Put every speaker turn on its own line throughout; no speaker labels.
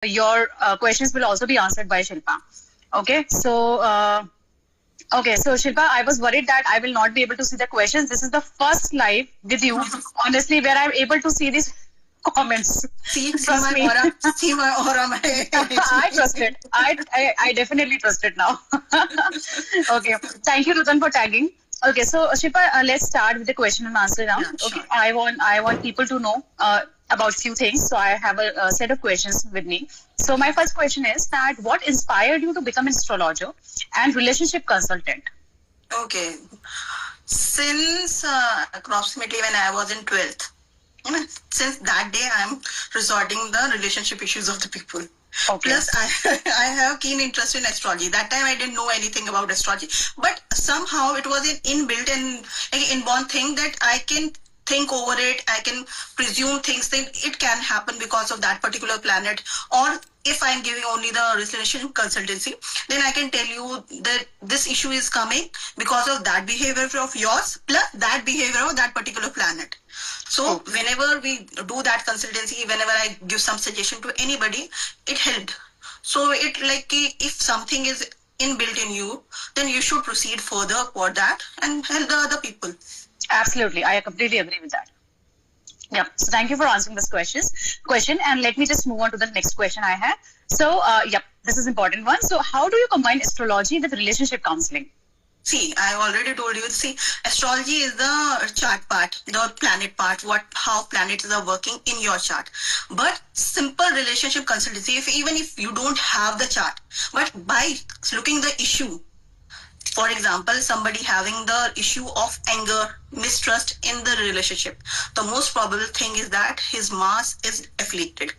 your questions will also be answered by Shilpa. Okay, so Shilpa, I was worried that I will not be able to see the questions. This is the first live with you, honestly, where I'm able to see these comments.
See
Trust
my
me.
aura. See my aura.
I trust it. I definitely trust it now. Okay. Thank you, Rutan, for tagging. Okay, so Shipa, let's start with the question and answer round.
Yeah,
Okay,
sure.
I want people to know about few things. So I have a set of questions with me. So my first question is that what inspired you to become an astrologer and relationship consultant?
Okay. Since approximately when I was in 12th, since that day I'm resorting the relationship issues of the people.
Okay.
Plus, I have keen interest in astrology. That time I didn't know anything about astrology, but somehow it was an inbuilt and like inborn thing that I can think over it. I can presume things that it can happen because of that particular planet, or if I'm giving only the relationship consultancy, then I can tell you that this issue is coming because of that behavior of yours plus that behavior of that particular planet. So whenever we do that consultancy, whenever I give some suggestion to anybody, it helped. So it like if something is inbuilt in you, then you should proceed further for that and help the other people.
Absolutely, I completely agree with that. Yeah. So thank you for answering this question, and let me just move on to the next question I have. So, yep, this is important one. So, how do you combine astrology with relationship counseling?
See, I already told you. See, astrology is the chart part, the planet part, how planets are working in your chart. But simple relationship consultancy, even if you don't have the chart, but by looking the issue, for example, somebody having the issue of anger, mistrust in the relationship, the most probable thing is that his Mars is afflicted.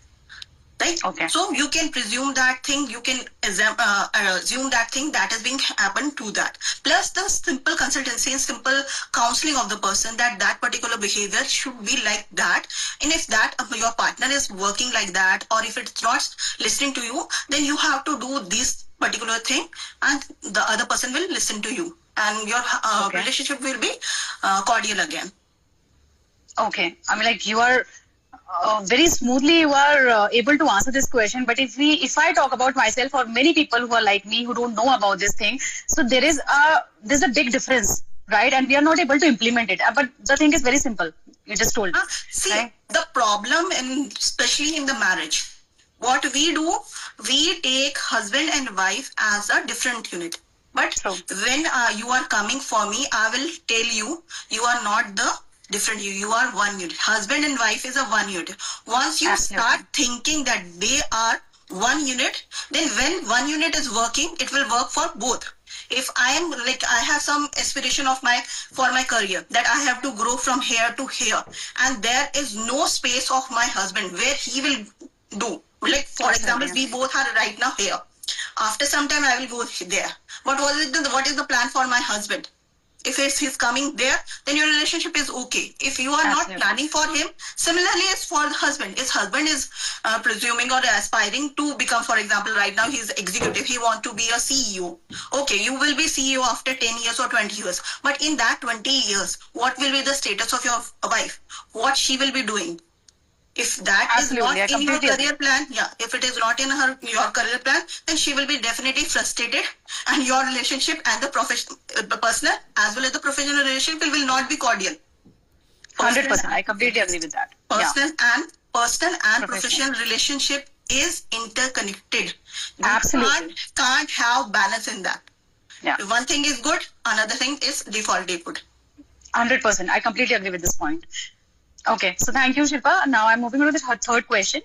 Right?
Okay.
So you can presume that thing, you can assume that thing that is being happened to that. Plus the simple consultancy and simple counseling of the person that particular behavior should be like that. And if that your partner is working like that, or if it's not listening to you, then you have to do this particular thing and the other person will listen to you. And your relationship will be cordial again.
Okay. I mean, like you are very smoothly you are able to answer this question. But if I talk about myself or many people who are like me who don't know about this thing, so there's a big difference, right? And we are not able to implement it. But the thing is very simple. You just told.
See,
right?
The problem, and especially in the marriage, what we do, we take husband and wife as a different unit. But when you are coming for me, I will tell you, you are not the different you are one unit. Husband and wife is a one unit. Once you start thinking that they are one unit, then when one unit is working, it will work for both. If I am like I have some aspiration of for my career that I have to grow from here to here, and there is no space of my husband where he will do. Like for example, we both are right now here. After some time, I will go there. But what is the plan for my husband? If he's coming there, then your relationship is okay. If you are not planning for him, similarly as for the husband. His husband is presuming or aspiring to become, for example, right now he's executive. He wants to be a CEO. Okay, you will be CEO after 10 years or 20 years. But in that 20 years, what will be the status of your wife? What she will be doing? If that is not in your career plan, if it is not in your career plan, then she will be definitely frustrated, and your relationship and the personal as well as the professional relationship will not be cordial.
100%. I completely agree with that.
Personal and professional relationship is interconnected.
Absolutely.
You can't have balance in that.
Yeah.
If one thing is good, another thing is defaultly good.
100%. I completely agree with this point. Okay, so thank you, Shilpa. Now I'm moving on to the third question.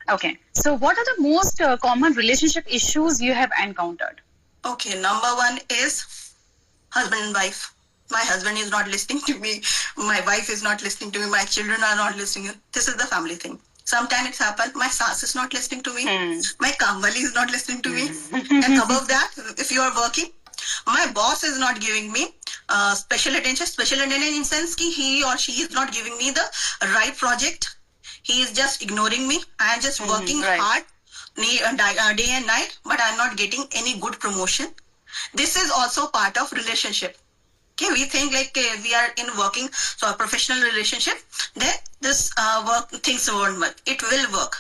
Okay, so what are the most common relationship issues you have encountered?
Okay, number one is husband and wife. My husband is not listening to me. My wife is not listening to me. My children are not listening. This is the family thing. Sometimes it's happened. My sas is not listening to me. My kamali is not listening to me. And above that, if you are working, my boss is not giving me special attention in sense ki he or she is not giving me the right project. He is just ignoring me. I am just working hard day and night, but I am not getting any good promotion. This is also part of relationship. Okay, we think like we are in working, so a professional relationship, then this work things won't work. It will work.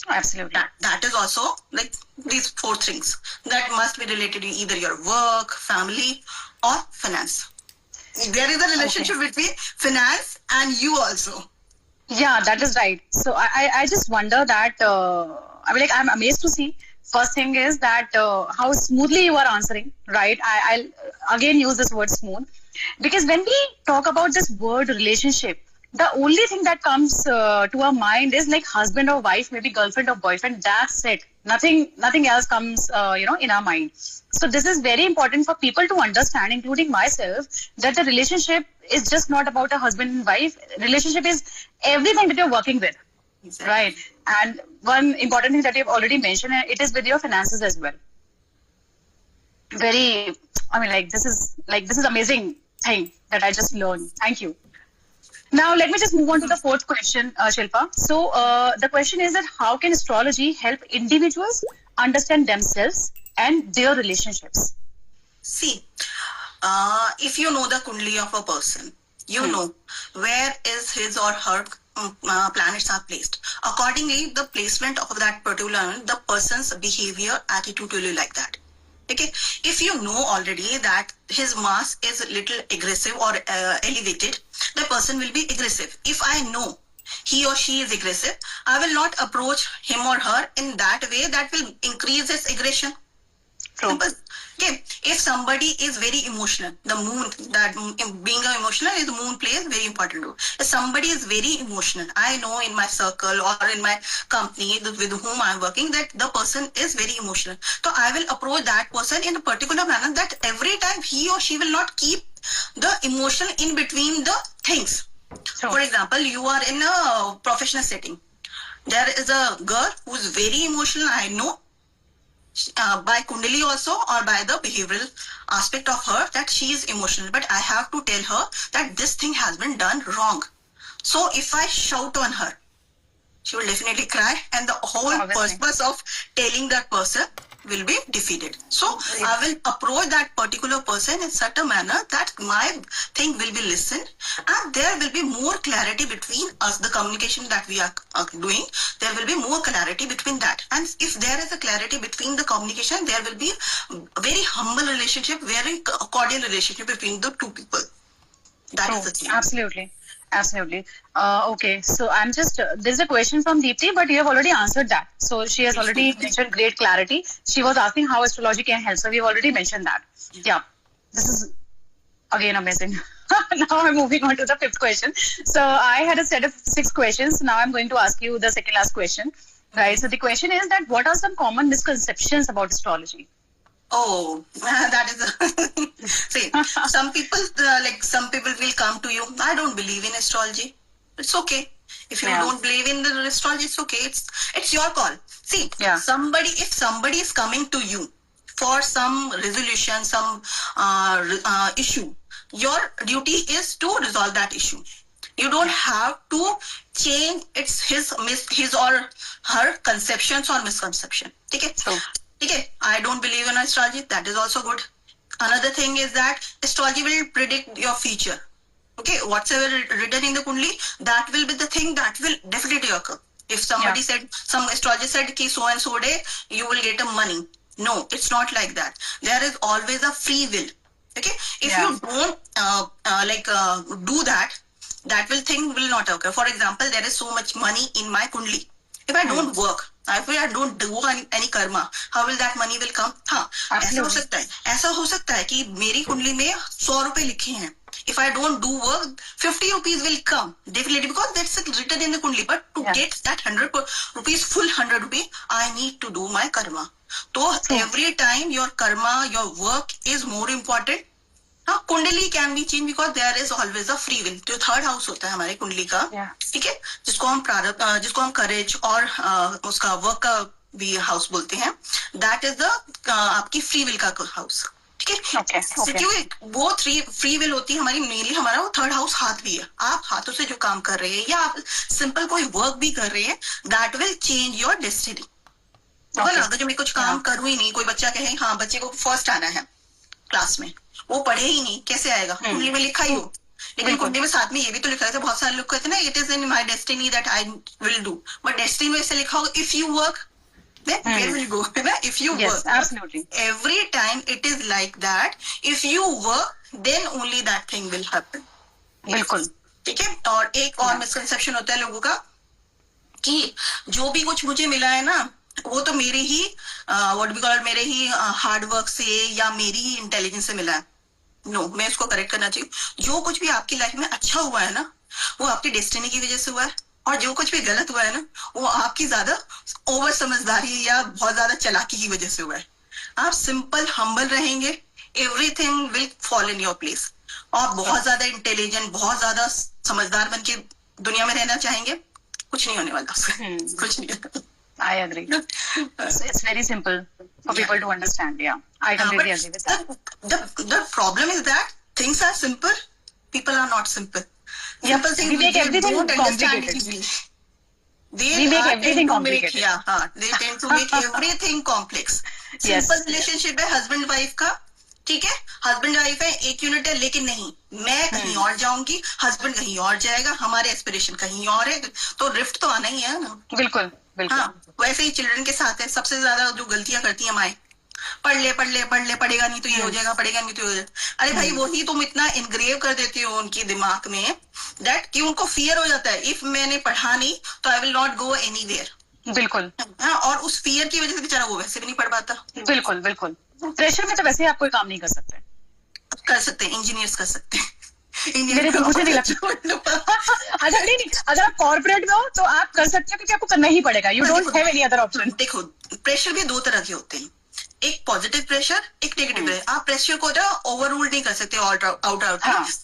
Absolutely.
That is also like these 4 things that must be related to either your work, family, or finance. There is a relationship between finance and you also.
Yeah, that is right. So I just wonder that, I mean, like, I'm amazed to see. First thing is that how smoothly you are answering, right? I'll again use this word smooth, because when we talk about this word relationship, the only thing that comes to our mind is like husband or wife, maybe girlfriend or boyfriend. That's it. Nothing else comes, in our mind. So this is very important for people to understand, including myself, that the relationship is just not about a husband and wife. Relationship is everything that you're working with.
Exactly.
Right. And one important thing that you've already mentioned, it is with your finances as well. Very, I mean, this is amazing thing that I just learned. Thank you. Now, let me just move on to the fourth question, Shilpa. So, the question is that how can astrology help individuals understand themselves and their relationships?
See, if you know the kundli of a person, you know where is his or her planets are placed. Accordingly, the placement of that particular, the person's behavior, attitude will be like that. Okay, if you know already that his Mars is little aggressive or elevated, the person will be aggressive. If I know he or she is aggressive, I will not approach him or her in that way that will increase his aggression. Simple. Okay, if somebody is very emotional, the moon, that being emotional is the moon plays very important role. If somebody is very emotional, I know in my circle or in my company with whom I'm working that the person is very emotional. So I will approach that person in a particular manner that every time he or she will not keep the emotion in between the things. For example, you are in a professional setting. There is a girl who is very emotional, I know. By Kundali also or by the behavioral aspect of her that she is emotional, but I have to tell her that this thing has been done wrong. So if I shout on her, she will definitely cry and the whole purpose of telling that person will be defeated. So I will approach that particular person in such a manner that my thing will be listened and there will be more clarity between us, the communication that we are doing. There will be more clarity between that. And if there is a clarity between the communication, there will be a very humble relationship, very cordial relationship between the two people. That is the thing.
Absolutely. Absolutely. Okay, so I'm just, there's a question from Deepthi, but you have already answered that. So she has already mentioned great clarity. She was asking how astrology can help. So we've already mentioned that. Yeah, this is again amazing. Now I'm moving on to the fifth question. So I had a set of 6 questions. Now I'm going to ask you the second last question. Right. So the question is that what are some common misconceptions about astrology?
Oh, that is see, some people will come to you. I don't believe in astrology. It's okay. If you don't believe in the astrology, it's okay. It's your call. See, if somebody is coming to you for some resolution, some issue, your duty is to resolve that issue. You don't have to change his or her conceptions or misconception. Okay. Okay, I don't believe in astrology. That is also good. Another thing is that astrology will predict your future. Okay, whatsoever written in the Kundli, that will be the thing that will definitely occur. If somebody said, some astrologer said, ki so and so day, you will get a money. No, it's not like that. There is always a free will. Okay, if you don't do that, that thing will not occur. For example, there is so much money in my Kundli. If I don't work, if I don't do any karma, how will that money will come? हाँ, ऐसा हो सकता है कि मेरी कुंडली में 100 रुपए लिखे हैं. If I don't do work, 50 rupees will come. Definitely, because that's written in the kundli. But to get that 100 rupees, full 100 rupees, I need to do my karma. So every time your karma, your work is more important. हाँ, kundli can be change because there is always a free will. जो third house होता है हमारे कुंडली का, ठीक है, जिसको हम करेज और उसका वर्क का भी हाउस बोलते हैं, दैट इज द आपकी फ्री विल का हाउस. ठीक है, वो फ्री विल होती है हमारी. मेनली हमारा वो थर्ड हाउस हाथ भी है. आप हाथों से जो काम कर रहे हैं या आप सिंपल कोई वर्क भी कर रहे हैं, that will change your destiny. अगर जो मैं कुछ काम करूँ ही नहीं, कोई बच्चा कहे हाँ बच्चे को फर्स्ट आना है क्लास में, वो पढ़े ही नहीं, कैसे आएगा? कुंडली में लिखा ही हो. लेकिन कुंडली में साथ में ये भी तो लिखा है, बहुत सारे लोग कहते हैं ना, it is in my destiny that I will do, but destiny में ऐसे लिखा होगा if you work then where will you go, है ना? If you
Yes,
work,
absolutely.
every time it is like that. If you work, then only that thing will happen.
बिल्कुल.
ठीक है. और एक और मिसकंसेप्शन होता है लोगों का कि जो भी कुछ मुझे मिला है ना, वो तो मेरे ही व्हाट वी कॉल, मेरे ही हार्ड वर्क से या मेरी ही इंटेलिजेंस से मिला है. नो, मैं इसको करेक्ट करना चाहिए. जो कुछ भी आपकी लाइफ में अच्छा हुआ है ना, वो आपकी डेस्टिनी की वजह से हुआ है, और जो कुछ भी गलत हुआ है ना, वो आपकी ज्यादा ओवर समझदारी या बहुत ज्यादा चालाकी की वजह से हुआ है. आप सिंपल हम्बल रहेंगे, everything will fall in your place. और बहुत ज्यादा इंटेलिजेंट, बहुत ज्यादा समझदार बन के दुनिया में रहना चाहेंगे, कुछ नहीं होने वाला उससे. कुछ नहीं.
I agree. So it's very simple for people to understand. Yeah, I completely agree with that.
The problem is that things are simple, people are not simple.
Simple things, we make everything complicated. We make everything complicated.
They tend to make everything complex. Simple relationship है husband wife का, ठीक है, husband wife है, एक unit है, लेकिन नहीं, मैं कहीं और जाऊंगी, हस्बैंड कहीं और जाएगा, हमारे एस्पिरेशन कहीं और है, तो रिफ्ट तो आना ही है ना.
बिल्कुल बिल्कुल.
हाँ, वैसे ही चिल्ड्रन के साथ है. सबसे ज्यादा जो गलतियां करती है माए, पढ़ ले, पढ़ेगा नहीं तो ये हो जाएगा, पढ़ेगा नहीं तो ये हो जाएगा. अरे भाई, वही तुम इतना इनग्रेव कर देती हो उनकी दिमाग में दैट कि उनको फियर हो जाता है, इफ मैंने पढ़ा नहीं तो I will not go anywhere.
बिल्कुल.
हाँ, और उस फियर की वजह से बेचारा वो वैसे भी नहीं पढ़ पाता.
बिल्कुल बिल्कुल. प्रेशर में तो वैसे आप कोई काम नहीं कर सकते.
कर सकते हैं, इंजीनियर्स कर सकते हैं.
मेरे को मुझे नहीं लगता. अगर नहीं, अगर आप कॉर्पोरेट में हो तो आप कर सकते हो, क्योंकि आपको करना ही पड़ेगा. You don't have any other option.
देखो, प्रेशर भी दो तरह के होते हैं, एक पॉजिटिव प्रेशर, एक नेगेटिव प्रेशर. आप प्रेशर को ओवर रूल नहीं कर सकते आउट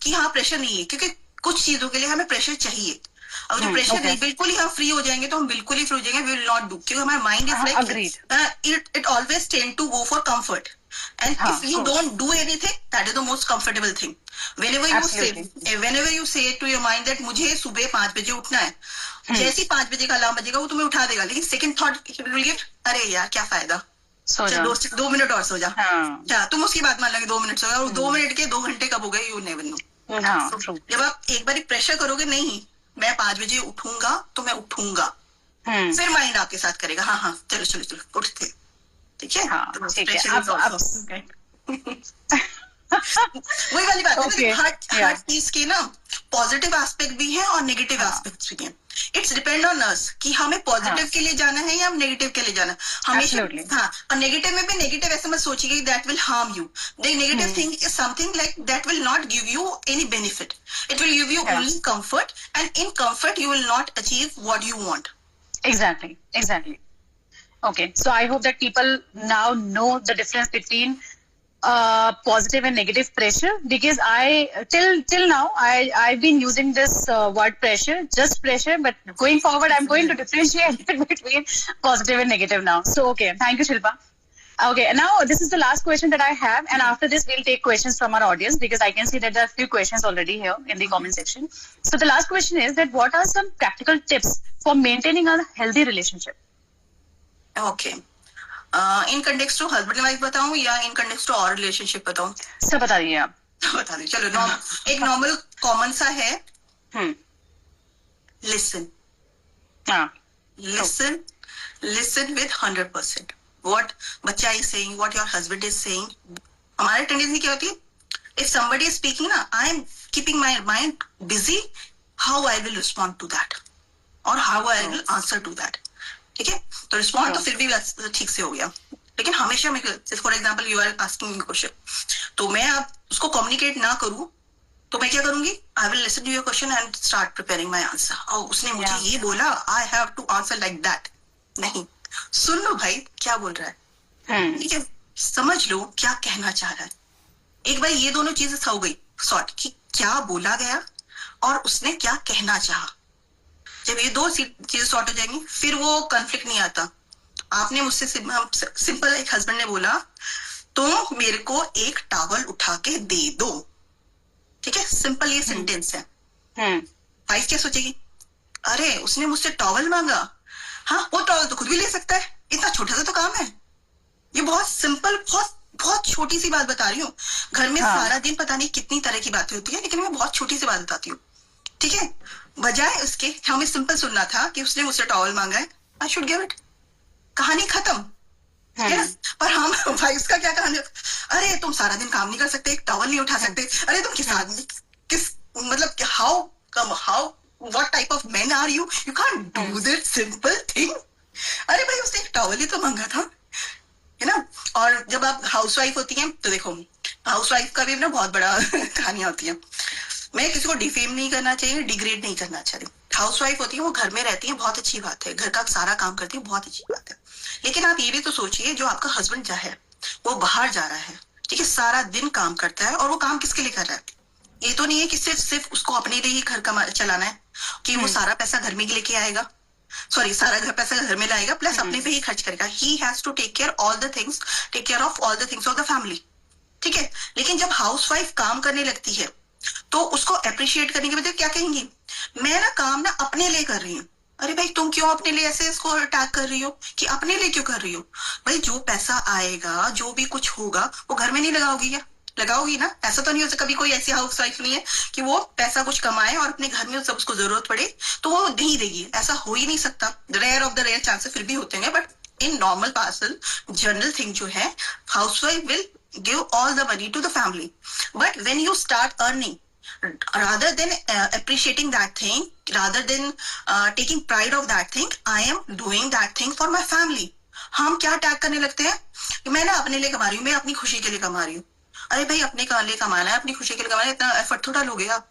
कि हाँ प्रेशर नहीं है, क्योंकि कुछ चीजों के लिए हमें प्रेशर चाहिए. अब जो प्रेशर नहीं, बिल्कुल ही हम फ्री हो जाएंगे तो हम बिल्कुल ही फ्री हो जाएंगे, वी विल नॉट डू, क्योंकि हमारा mind is like it always tend to go for comfort. And if you don't do anything, that is the most comfortable thing. Whenever you say to your mind that मुझे सुबह 5 बजे उठना है, जैसे 5 बजे का अलार्म बजेगा वो तुम्हें उठा देगा, लेकिन सेकंड थॉट विल गिव, अरे यार क्या फायदा, चल 2 मिनट और सो जा. क्या तुम उसकी बात मान लोगे 2 मिनट सो जा, और 2 मिनट के 2 घंटे कब हो गए यू नेवर नो. जब आप एक बार प्रेशर करोगे, नहीं मैं 5 बजे उठूंगा तो मैं उठूंगा, फिर माइंड आपके साथ करेगा हाँ चलो चलो चलो उठते. ठीक है. वही वाली बात है, हर चीज के ना पॉजिटिव एस्पेक्ट भी है और नेगेटिव एस्पेक्ट भी है. इट्स डिपेंड ऑन अस कि हमें पॉजिटिव के लिए जाना है या हम नेगेटिव के लिए जाना है. हमेशा और नेगेटिव में भी नेगेटिव ऐसे मत सोचिए that will harm you. The negative thing is something like that will not give you any benefit. It will give you only comfort, and in comfort you will not achieve what you want.
Exactly. Okay, so I hope that people now know the difference between positive and negative pressure, because I till now I've been using this word pressure, just pressure, but going forward I'm going to differentiate between positive and negative now. So okay, thank you Shilpa. Okay, now this is the last question that I have, and after this we'll take questions from our audience, because I can see that there are a few questions already here in the comment section. So the last question is that what are some practical tips for maintaining a healthy relationship?
Okay, in context to husband wife बताऊं या in context to other relationship बताऊं?
सब बता दीजिए आप.
बता दीजिए. चलो, एक नॉर्मल कॉमन सा है, लिसन. Listen with 100%. व्हाट बच्चा is saying, what your husband is saying. हमारी टेंडेंसी क्या होती है, इफ समबडी इज स्पीकिंग ना, I am keeping my mind busy, how I will respond to that और how I will answer to that. ठीक है, तो रिस्पॉन्ड तो फिर भी ठीक से हो गया, लेकिन हमेशा मैं, for example you are asking question, तो मैं आप उसको कम्युनिकेट ना करूं तो मैं क्या करूंगी, I will listen to your question and start preparing my answer. और उसने मुझे ये बोला, I have to answer like that. नहीं, सुन लो भाई क्या बोल रहा है, ठीक है, समझ लो क्या कहना चाह रहा है. एक बार ये दोनों चीजें हो गई सॉर्ट, कि क्या बोला गया और उसने क्या कहना चाहा. जब ये दो चीजें सॉर्ट हो जाएंगी, फिर वो कॉन्फ्लिक्ट नहीं आता. आपने मुझसे सिंपल, एक हस्बैंड ने बोला तो मेरे को एक टॉवल उठा के दे दो. ठीक है, सिंपल ये सेंटेंस है. वाइफ क्या सोचेगी, अरे उसने मुझसे टॉवल मांगा, हाँ वो टॉवल तो खुद भी ले सकता है, इतना छोटा सा तो काम है. ये बहुत सिंपल, बहुत बहुत छोटी सी बात बता रही हूँ, घर में सारा दिन पता नहीं कितनी तरह की बातें होती है, लेकिन मैं बहुत छोटी सी बात बताती हूँ, ठीक है? बजाय उसके हमें सिंपल सुनना था कि उसने मुझसे टॉवल मांगा है, आई शुड गिव इट, कहानी खत्म। Yes, पर हम भाई उसका क्या कहानी, अरे तुम सारा दिन काम नहीं कर सकते, एक टॉवल नहीं उठा सकते, अरे तुम किस आदमी, किस मतलब how what type of man are you, you can't do that simple thing. अरे भाई उसने एक टॉवल ही तो मांगा था, है ना? और जब आप हाउसवाइफ होती हैं तो देखो, हाउसवाइफ का भी ना बहुत बड़ा कहानियां होती है। मैं किसी को डिफेम नहीं करना चाहिए, डिग्रेड नहीं करना चाहिए। हाउसवाइफ होती है, वो घर में रहती है, बहुत अच्छी बात है, घर का सारा काम करती है, बहुत अच्छी बात है। लेकिन आप ये भी तो सोचिए, जो आपका हस्बैंड जो है वो बाहर जा रहा है, ठीक है, सारा दिन काम करता है, और वो काम किसके लिए कर रहा है? ये तो नहीं है कि सिर्फ उसको अपने लिए ही घर का चलाना है, कि वो सारा पैसा घर में लेके आएगा, सॉरी सारा पैसा घर में लाएगा प्लस अपने पे ही खर्च करेगा। He has to take care all the things, take care of all the things of the family, ठीक है? लेकिन जब हाउसवाइफ काम करने लगती है तो उसको अप्रिशिएट करने के बजाय क्या कहेंगी, मैं ना काम ना अपने लिए कर रही हूँ। अरे भाई तुम क्यों अपने लिए ऐसे इसको अटैक कर रही हो, कि अपने लिए क्यों कर रही हो? भाई जो पैसा आएगा, जो भी कुछ होगा, वो घर में नहीं लगाओगी क्या? लगाओगी ना? ऐसा तो नहीं हो सकता, कभी कोई ऐसी हाउसवाइफ नहीं है कि वो पैसा कुछ कमाए और अपने घर में जब उसको जरूरत पड़े तो वो नहीं देगी, ऐसा हो ही नहीं सकता। Rare of the rare chances फिर भी होते हैं, but in normal parcel general thing जो है, housewife will give all the money to the family. But when you start earning, rather than appreciating that thing, rather than taking pride of that thing, I am doing that thing for my family. हम क्या tag करने लगते हैं कि मैं ना अपने लिए कमा रही हूँ, मैं अपनी खुशी के लिए कमा रही हूँ। अरे भाई अपने लिए कमाना है, अपनी खुशी के लिए कमाना है, इतना एफर्ट थोड़ा लोगे आप?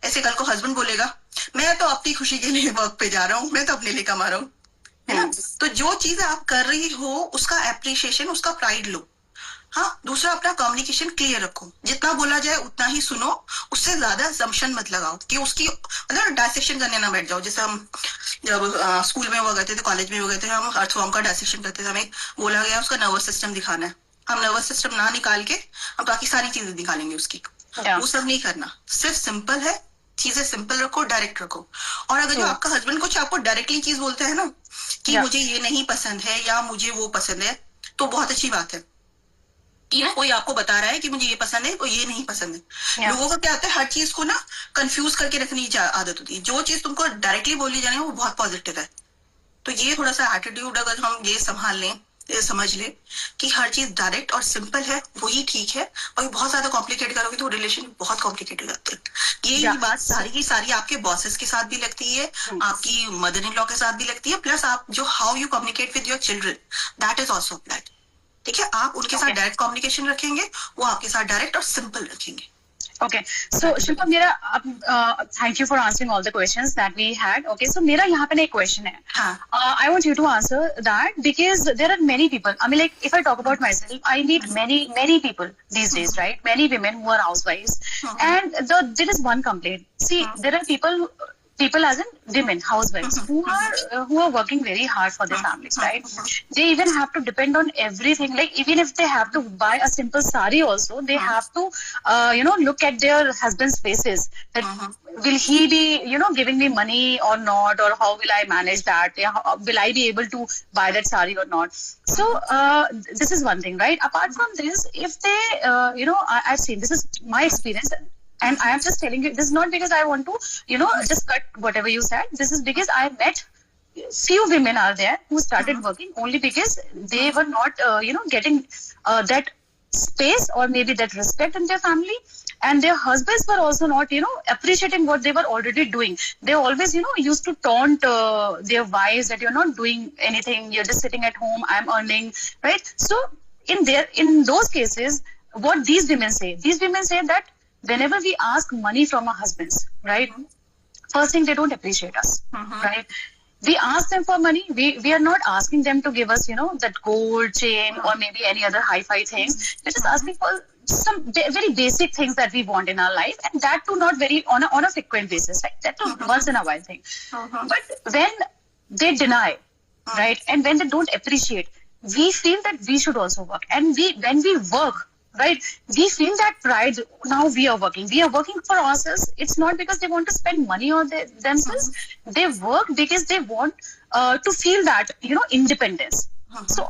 ऐसे कल को हस्बैंड बोलेगा मैं तो अपनी खुशी के लिए वर्क पे जा रहा हूँ, मैं तो अपने लिए कमा रहा हूँ, है ना? तो जो चीज आप कर रही हो उसका एप्रिशिएशन, उसका प्राइड लो। हाँ, दूसरा अपना कम्युनिकेशन क्लियर रखो, जितना बोला जाए उतना ही सुनो, उससे ज्यादा असम्पशन मत लगाओ कि उसकी मतलब डायसेक्शन करने ना बैठ जाओ। जैसे हम जब स्कूल में हुआ करते थे, कॉलेज में हुआ करते थे, हम अर्थवॉर्म का डायसेक्शन करते थे, हमें बोला गया उसका नर्वस सिस्टम दिखाना है, हम नर्वस सिस्टम ना निकाल के हम बाकी सारी चीजें दिखालेंगे उसकी। वो सब नहीं करना, सिर्फ सिंपल है, चीजें सिंपल रखो, डायरेक्ट रखो। और अगर जो आपका हस्बैंड कुछ आपको डायरेक्टली चीज बोलते हैं ना कि मुझे ये नहीं पसंद है या मुझे वो पसंद है, तो बहुत अच्छी बात है। कोई आपको बता रहा है कि मुझे ये पसंद है, कोई ये नहीं पसंद है। लोगों का क्या होता है, हर चीज को ना कंफ्यूज करके रखने की आदत होती है। जो चीज तुमको डायरेक्टली बोली जाने वो बहुत पॉजिटिव है। तो ये थोड़ा सा एटीट्यूड अगर हम ये संभाल लें, ये समझ लें कि हर चीज डायरेक्ट और सिंपल है, वही ठीक है। और बहुत ज्यादा कॉम्प्लिकेट करोगे तो रिलेशन बहुत कॉम्प्लिकेटेड लगते हैं। ये बात सारी की सारी आपके बॉसेस के साथ भी लगती है, आपकी मदर इन लॉ के साथ भी लगती है, प्लस आप जो how you communicate with your children, that is also applied. ठीक है, आप उनके साथ डायरेक्ट कम्युनिकेशन रखेंगे, वो आपके साथ डायरेक्ट और सिंपल रखेंगे।
Okay, so Shilpa, मेरा thank you for answering all the questions that we had. Okay, so मेरा यहाँ पे एक question है. I want you to answer that because there are many people. I mean, like if I talk about myself, I meet many people these days, right? Many women who are housewives, and there is one complaint. See, there are people as in women, housewives, who are working very hard for their families, right? They even have to depend on everything. Like even if they have to buy a simple sari also, they have to, look at their husband's faces. That will he be, giving me money or not, or how will I manage that? Will I be able to buy that sari or not? So this is one thing, right? Apart from this, if they, I've seen, this is my experience. And I am just telling you, this is not because I want to, just cut whatever you said. This is because I met few women are there who started working only because they were not, getting that space or maybe that respect in their family. And their husbands were also not, appreciating what they were already doing. They always, used to taunt their wives that you're not doing anything. You're just sitting at home. I'm earning, right? So in those cases, what these women say that whenever we ask money from our husbands, right? First thing, they don't appreciate us, right? We ask them for money. We are not asking them to give us, that gold chain or maybe any other hi-fi things. We're just asking for some very basic things that we want in our life, and that too not very on a frequent basis, right? That too once in a while thing. But when they deny, right, and when they don't appreciate, we feel that we should also work. And when we work, right, we feel that pride. Now we are working for ourselves. It's not because they want to spend money on themselves. They work because they want to feel that, independence. So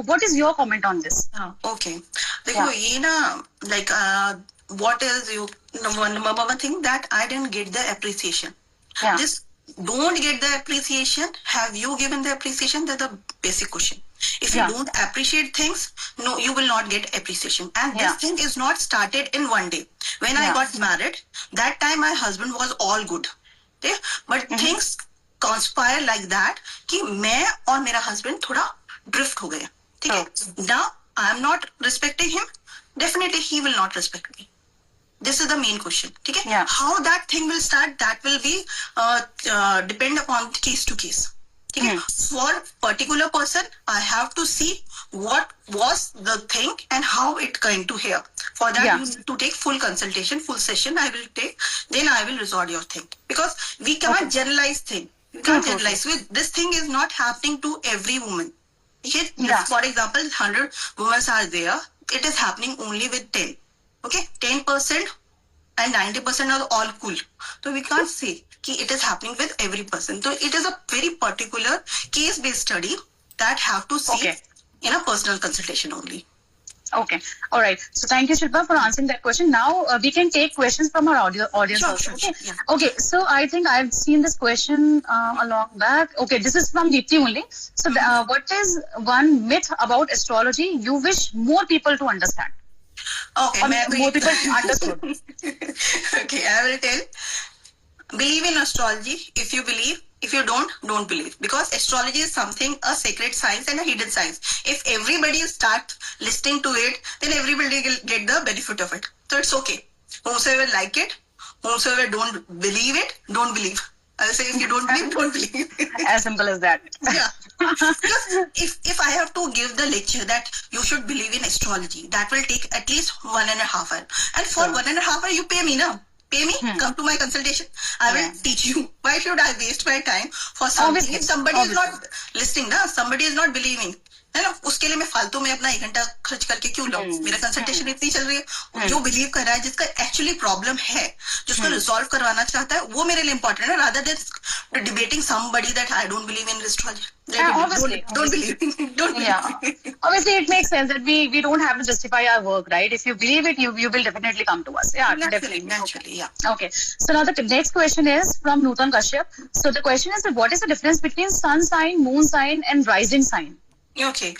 what is your comment on this?
Okay, देखो ये ना like what is you number one thing that I didn't get the appreciation.
Yeah.
This don't get the appreciation. Have you given the appreciation? That's the basic question. If you
Yeah.
don't appreciate things, no, you will not get appreciation. And
Yeah.
this thing is not started in one day. When I
Yeah.
got married, that time my husband was all good. Okay? But things conspire like that कि मैं और मेरा husband थोड़ा drift हो गए. ठीक है? Now I am not respecting him. Definitely he will not respect me. This is the main question. ठीक है?
Yeah.
How that thing will start, that will be depend upon case to case. ठीक है? For particular person, I have to see what was the thing and how it came to here. For that,
Yeah.
you need to take full consultation, full session. I will take. Then I will resort your thing because we cannot generalize thing. We can't
True,
generalize. This thing is not happening to every woman. Okay?
Yeah.
For example, 100 women are there. It is happening only with 10. Okay, 10% and 90% are all cool. So we can't say कि it is happening with every person. So it is a very particular case-based study that have to see
Okay.
in a personal consultation only.
Okay. All right. So thank you, Shilpa, for answering that question. Now we can take questions from our audience
Sure,
also.
sure,
Okay.
sure, yeah.
Okay. So I think I've seen this question a long back. Okay. This is from Deepthi only. So what is one myth about astrology you wish more people to understand?
Okay,
Or more people understood.
Okay, I will tell. Believe in astrology if you believe. If you don't believe. Because astrology is something, a sacred science and a hidden science. If everybody starts listening to it, then everybody will get the benefit of it. So it's okay. Whosoever like it, whosoever don't believe it, don't believe. I'll say if you don't believe, don't believe.
As simple as that.
Yeah. Because if I have to give the lecture that you should believe in astrology, that will take at least 1.5 hours. And for 1.5 hours, you pay me now. Pay me, come to my consultation. I will teach you. Why should I waste my time for something?
Obviously.
If somebody is not listening, ना, somebody is not believing. है ना, उसके लिए मैं फालतू में अपना 1 घंटा खर्च करके क्यों लाऊं? मेरा कंसल्टेशन इतनी चल रही है. जो बिलीव कर रहा है, जिसका एक्चुअली प्रॉब्लम है, जिसको रिजॉल्व करवाना चाहता है, वो मेरे लिए इंपॉर्टेंट है, rather than debating somebody that I don't believe in astrology.
Obviously.
Don't believe. Don't believe.
Yeah. Obviously, it makes sense that we don't have to justify our work, right? If you believe it, you will definitely come to us. Yeah, definitely.
Naturally, yeah.
Okay. So now the next question is from Nutan Kashyap. So the question is that what is the difference between sun sign, moon sign, and rising sign?
Okay.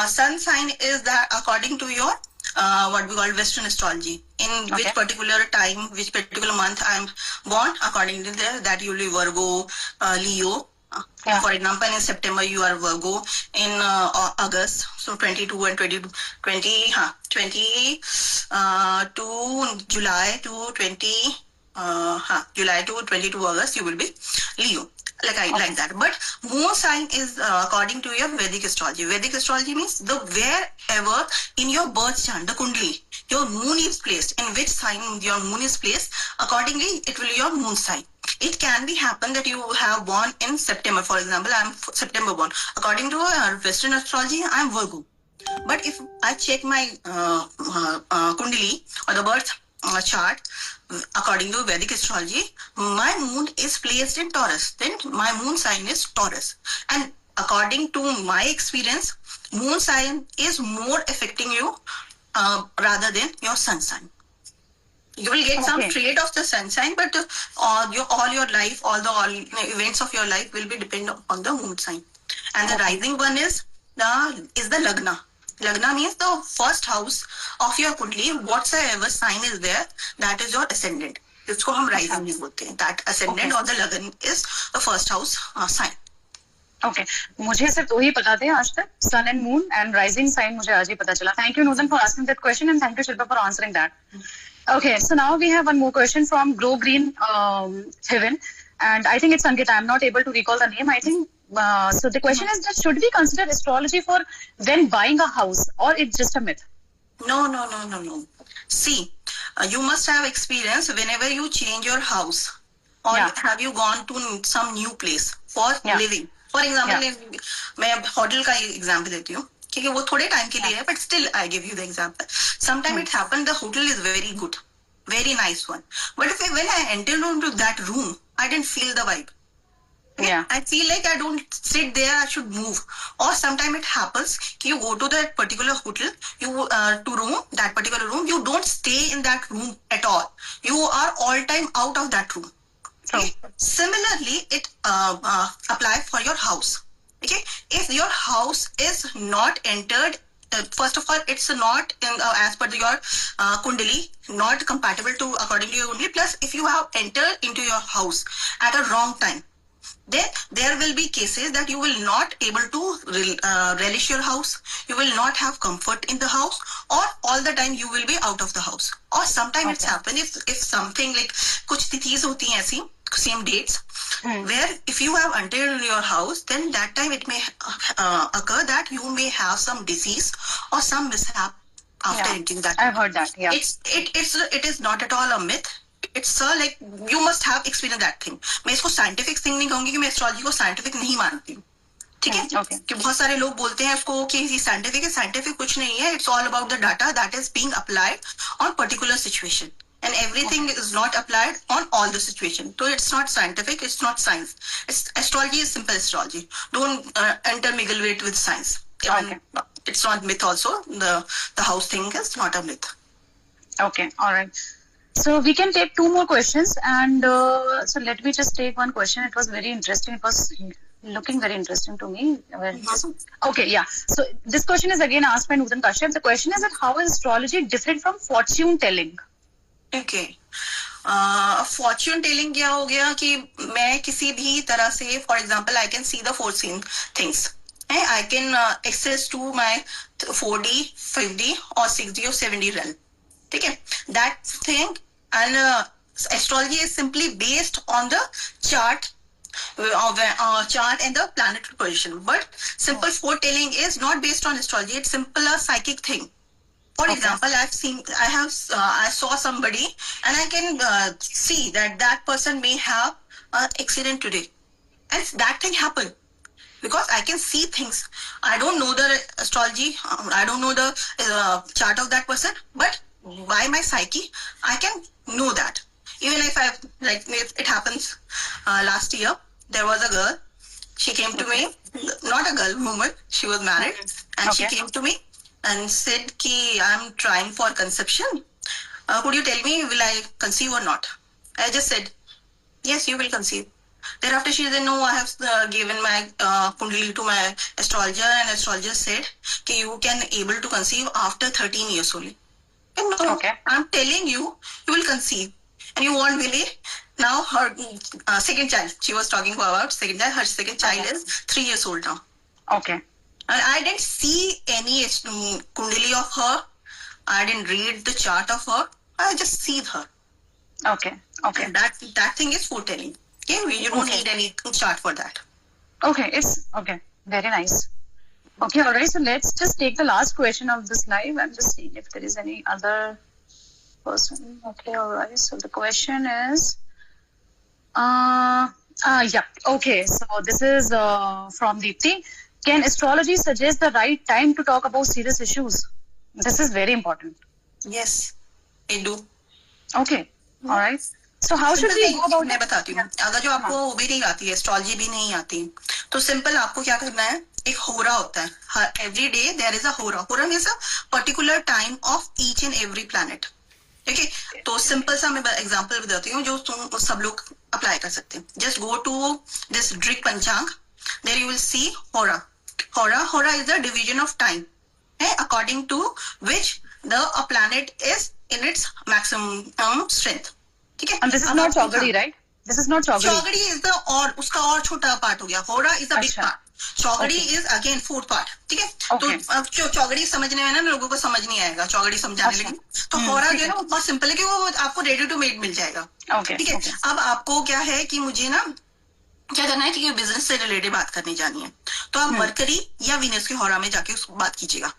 Sun sign is that according to your what we call Western astrology. In which particular time, which particular month I am born, according to that you will be Virgo, Leo. For example, in September you are Virgo. In August, so 22 and 20 to July to 20 July to 22 August you will be Leo. Like that. But moon sign is according to your Vedic astrology. Vedic astrology means the wherever in your birth chart, the kundli, your moon is placed. In which sign your moon is placed, accordingly it will be your moon sign. It can be happen that you have born in September. For example, I am September born. According to Western astrology, I am Virgo. But if I check my kundli or the birth chart, according to Vedic astrology, my moon is placed in Taurus. Then my moon sign is Taurus. And according to my experience, moon sign is more affecting you rather than your sun sign. You will get some trait of the sun sign, but all your life, all events of your life will be dependent on the moon sign. And the rising one is the Lagna. Lagna means the first house of your kundli, whatsoever sign is there, that is your ascendant. इसको हम rising भी बोलते हैं. That ascendant or the Lagna is the first house sign.
Okay. मुझे सिर्फ 2 ही पता थे आज तक, sun and moon, and rising sign मुझे आज ही पता चला. Thank you, Nutan, for asking that question, and thank you, Shilpa, for answering that. Okay, so now we have one more question from Glow Green Heaven, and I think it's Ankita. I'm not able to recall the name. I think so. The question is that should we consider astrology for when buying a house, or it's just a myth?
No. See, you must have experience whenever you change your house, or have you gone to some new place for living. For example, मैं hotel का example देती हूँ. क्योंकि वो थोड़े time के लिए है, but still I give you the example. Sometimes it happened the hotel is very good, very nice one. But when I entered into that room, I didn't feel the vibe.
Yeah.
I feel like I don't sit there, I should move. Or sometimes it happens, you go to that particular hotel, you that particular room, you don't stay in that room at all. You are all time out of that room. Okay? Similarly, it apply for your house. Okay, if your house is not entered, first of all, it's not as per your kundali, not compatible to according to your kundali. Plus, if you have entered into your house at a wrong time, then there will be cases that you will not able to relish your house, you will not have comfort in the house, or all the time you will be out of the house. Or sometimes it's happen if something like kuch tithis hoti hain aisi, same dates, where if you have entered in your house, then that time it may occur that you may have some disease or some mishap after entering that.
I've heard that. Yeah.
It is not at all a myth. It's like you must have experienced that thing. मैं इसको scientific thing नहीं कहूँगी कि मैं astrology को scientific नहीं मानती हूँ. ठीक है? कि बहुत सारे लोग बोलते हैं इसको कि ये scientific है, scientific कुछ नहीं है. It's all about the data that is being applied on particular situation. And everything is not applied on all the situation. So it's not scientific, it's not science. Astrology is simple astrology. Don't intermingle it with science. It's not myth also. The house thing is not a myth.
Okay, all right. So we can take two more questions, and so let me just take one question. It was very interesting. It was looking very interesting to me. Okay, yeah. So this question is again asked by Nutan Kashyap. The question is that how is astrology different from fortune telling?
Okay. Fortune telling क्या हो गया कि मैं किसी भी तरह से, for example, I can see the foreseen things. I can access to my 4D, 5D or 6D or 7D realm. ठीक है? That thing, and astrology is simply based on the chart and the planetary position. But simple foretelling is not based on astrology. It's simple a psychic thing. For example, I saw somebody and I can see that person may have an accident today, and that thing happened because I can see things. I don't know the astrology. I don't know the chart of that person, but by my psyche, I can know that. Even if it happens last year, there was a girl. She came to me, not a girl, woman. She was married, and she came to me and said, "Ki I'm trying for conception. Could you tell me, will I conceive or not?" I just said, "Yes, you will conceive." Thereafter, she said, "No, I have given my kundali to my astrologer, and astrologer said, ki you can able to conceive after 13 years only." And no, I'm telling you, you will conceive. And you won't believe. Now her second child, she was talking about second child, her second child is 3 years old now.
Okay.
And I didn't see any kundali of her. I didn't read the chart of her. I just see her.
Okay.
And that thing is foretelling. Okay, you don't need any chart for that.
Okay, it's okay. Very nice. Okay, all right. So let's just take the last question of this live and just see if there is any other person. Okay, all right. So the question is, yeah. Okay. So this is from Deepthi. Can astrology suggest the right time to talk about serious issues? This is very important.
Yes, I do.
Okay. All right. So how should we go about?
मैं बताती हूँ. अगर जो आपको वो भी नहीं आती है, astrology भी नहीं आती, तो simple आपको क्या करना है? एक होरा होता है. Every day there is a hora. Hora means a particular time of each and every planet. Okay? तो simple सा मैं example बताती हूँ जो तुम सब लोग apply कर सकते हैं. Just go to this Drik Panchang. There you will see hora. Hora is the division of time, according to which a planet is in its maximum strength. ठीक है?
And this is not Chaugadi, right? This is not Chaugadi.
Chaugadi is the और उसका और छोटा part हो गया. Hora is a big part. Chaugadi is again fourth part. ठीक है? तो अब जो Chaugadi समझने में ना लोगों को समझ नहीं आएगा. Chaugadi समझाने लगे. तो Hora जो है ना वो बहुत simple है कि वो आपको ready to made मिल जाएगा. ठीक है? अब आपको क्या है कि मुझे ना क्या करना है कि बिजनेस से रिलेटेड बात करनी जानी है, तो आप मरकरी या वीनस के होरा में जाके उसको बात कीजिएगा.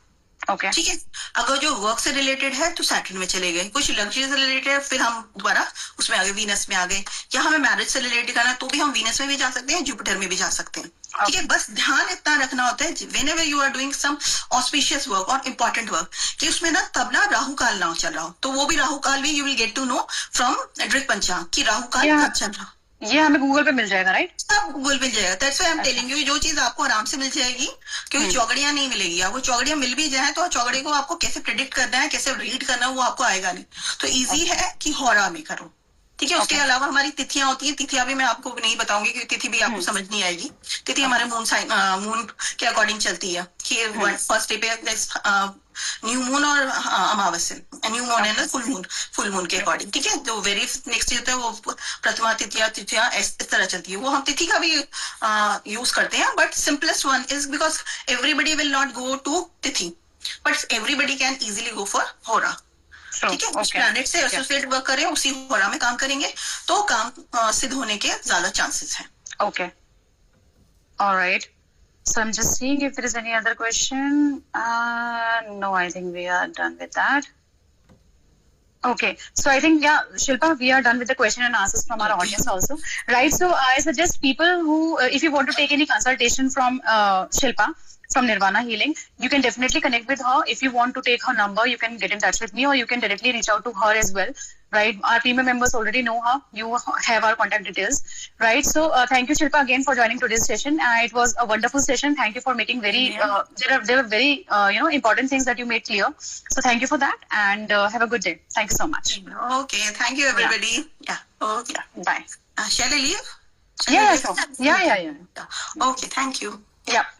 ठीक है? अगर जो वर्क से रिलेटेड है तो सैटर्न में चले गए. कुछ लग्जरी से रिलेटेड है फिर हम दोबारा उसमें आ गए, वीनस में आ गए. या हमें मैरिज से रिलेटेड करना तो भी हम वीनस में भी जा सकते हैं, जुपिटर में भी जा सकते हैं. ठीक है? बस ध्यान इतना रखना होता है whenever you are doing some auspicious work और इंपॉर्टेंट वर्क कि उसमें ना तब ना राहु काल ना चल रहा हो. तो वो भी राहु काल भी you will get to know from Drik Panchang कि राहु काल कब चल रहा.
ये हमें गूगल पे मिल जाएगा, राइट?
सब गूगल मिल जाएगा। That's why I am telling you, जो चीज आपको आराम से मिल जाएगी, क्योंकि चौकड़ियां नहीं मिलेगी। आपको चौकड़ियां मिल भी जाए तो चौकड़ी को आपको कैसे प्रेडिक्ट करना है, कैसे रीड करना है, वो आपको आएगा नहीं। तो इजी है कि होरा में करो, ठीक है। उसके अलावा हमारी तिथियां होती है, तिथियां भी मैं आपको नहीं बताऊंगी क्योंकि तिथि भी आपको समझ नहीं आएगी। तिथि हमारे मून के अकॉर्डिंग चलती है कि फर्स्ट डे पे न्यू मून और अमावस्या, न्यू मून है ना, फुल मून के अकॉर्डिंग, ठीक है। तो वेरी नेक्स्ट होता है वो प्रथमा तिथियां इस तरह चलती है। वो हम तिथि का भी यूज करते हैं, but simplest one is because everybody will not go to tithi, but everybody can easily go for hora, ठीक है। उस प्लैनेट से एसोसिएट वर्क करें, उसी होरा में काम करेंगे तो काम सिद्ध होने के ज्यादा चांसेस हैं।
Okay. All right. So I'm just seeing if there is any other question. No, I think we are done with that. Okay. So I think, yeah, Shilpa, we are done with the question and answers from our audience also. Right. So I suggest people who, if you want to take any consultation from Shilpa, from Nirvana Healing, you can definitely connect with her. If you want to take her number, you can get in touch with me, or you can directly reach out to her as well. Right, our team members already know her. You have our contact details, right? So thank you, Shilpa, again for joining today's session. It was a wonderful session. Thank you for making very there were very important things that you made clear. So thank you for that, and have a good day. Thank you so much.
Okay, thank you everybody. Yeah. Okay.
Yeah. Bye.
Shall I leave?
Sure. Yeah. Okay,
thank you.
Yeah.